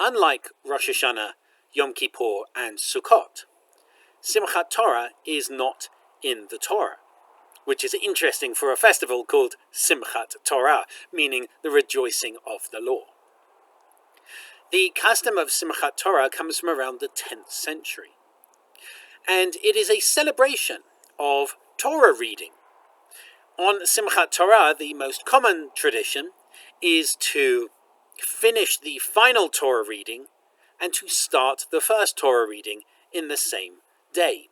unlike Rosh Hashanah, Yom Kippur, and Sukkot, Simchat Torah is not in the Torah, which is interesting for a festival called Simchat Torah, meaning the rejoicing of the law. The custom of Simchat Torah comes from around the 10th century, and it is a celebration of Torah reading. On Simchat Torah, the most common tradition is to finish the final Torah reading and to start the first Torah reading in the same day.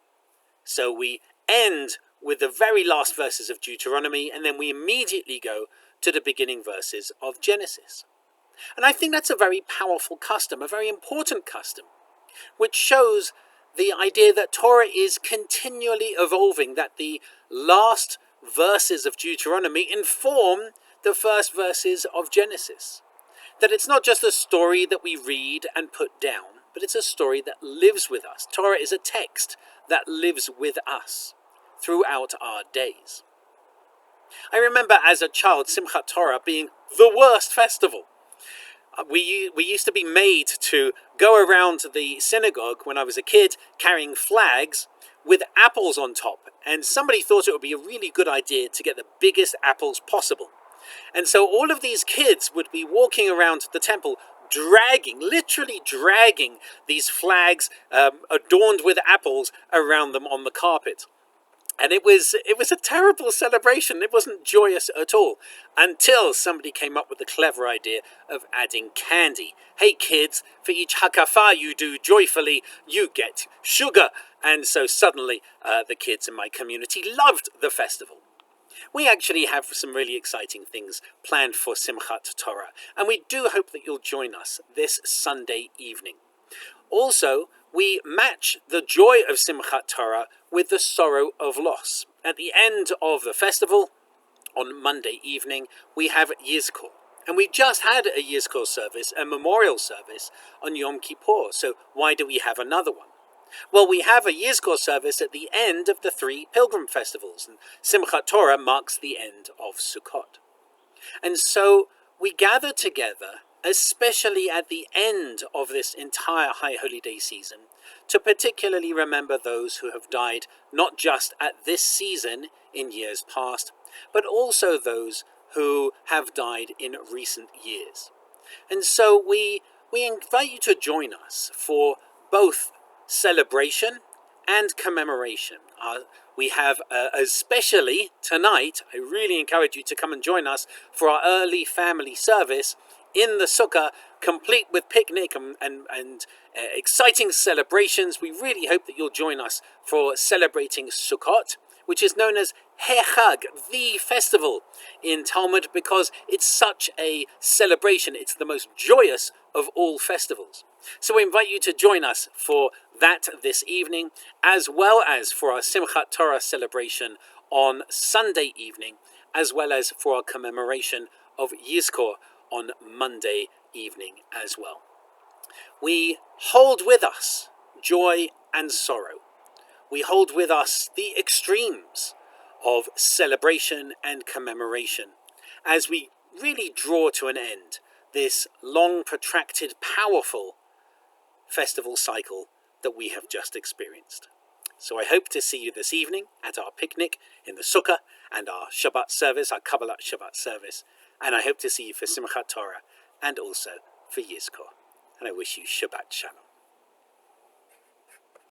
So we end with the very last verses of Deuteronomy, and then we immediately go to the beginning verses of Genesis. And I think that's a very powerful custom, a very important custom, which shows the idea that Torah is continually evolving, that the last verses of Deuteronomy inform the first verses of Genesis. That it's not just a story that we read and put down, but it's a story that lives with us. Torah is a text that lives with us throughout our days. I remember as a child Simchat Torah being the worst festival. We used to be made to go around the synagogue when I was a kid carrying flags with apples on top, and somebody thought it would be a really good idea to get the biggest apples possible. And so all of these kids would be walking around the temple literally dragging these flags adorned with apples around them on the carpet. And it was a terrible celebration. It wasn't joyous at all until somebody came up with the clever idea of adding candy. Hey kids, for each hakafah you do joyfully, you get sugar. And so suddenly the kids in my community loved the festival. We actually have some really exciting things planned for Simchat Torah, and we do hope that you'll join us this Sunday evening. Also, we match the joy of Simchat Torah with the sorrow of loss. At the end of the festival, on Monday evening, we have Yizkor. And we just had a Yizkor service, a memorial service, on Yom Kippur, so why do we have another one? Well, we have a Yizkor service at the end of the 3 pilgrim festivals, and Simchat Torah marks the end of Sukkot. And so we gather together, especially at the end of this entire High Holy Day season, to particularly remember those who have died not just at this season in years past, but also those who have died in recent years. And so we invite you to join us for both celebration and commemoration. We have, especially tonight, I really encourage you to come and join us for our early family service in the sukkah, complete with picnic and exciting celebrations. We really hope that you'll join us for celebrating Sukkot, which is known as Chag, the festival in Talmud, because it's such a celebration. It's the most joyous of all festivals. So we invite you to join us for that this evening, as well as for our Simchat Torah celebration on Sunday evening, as well as for our commemoration of Yizkor on Monday evening as well. We hold with us joy and sorrow. We hold with us the extremes of celebration and commemoration as we really draw to an end this long, protracted, powerful festival cycle that we have just experienced. So I hope to see you this evening at our picnic in the sukkah and our Shabbat service, our Kabbalah Shabbat service. And I hope to see you for Simchat Torah and also for Yizkor. And I wish you Shabbat Shalom.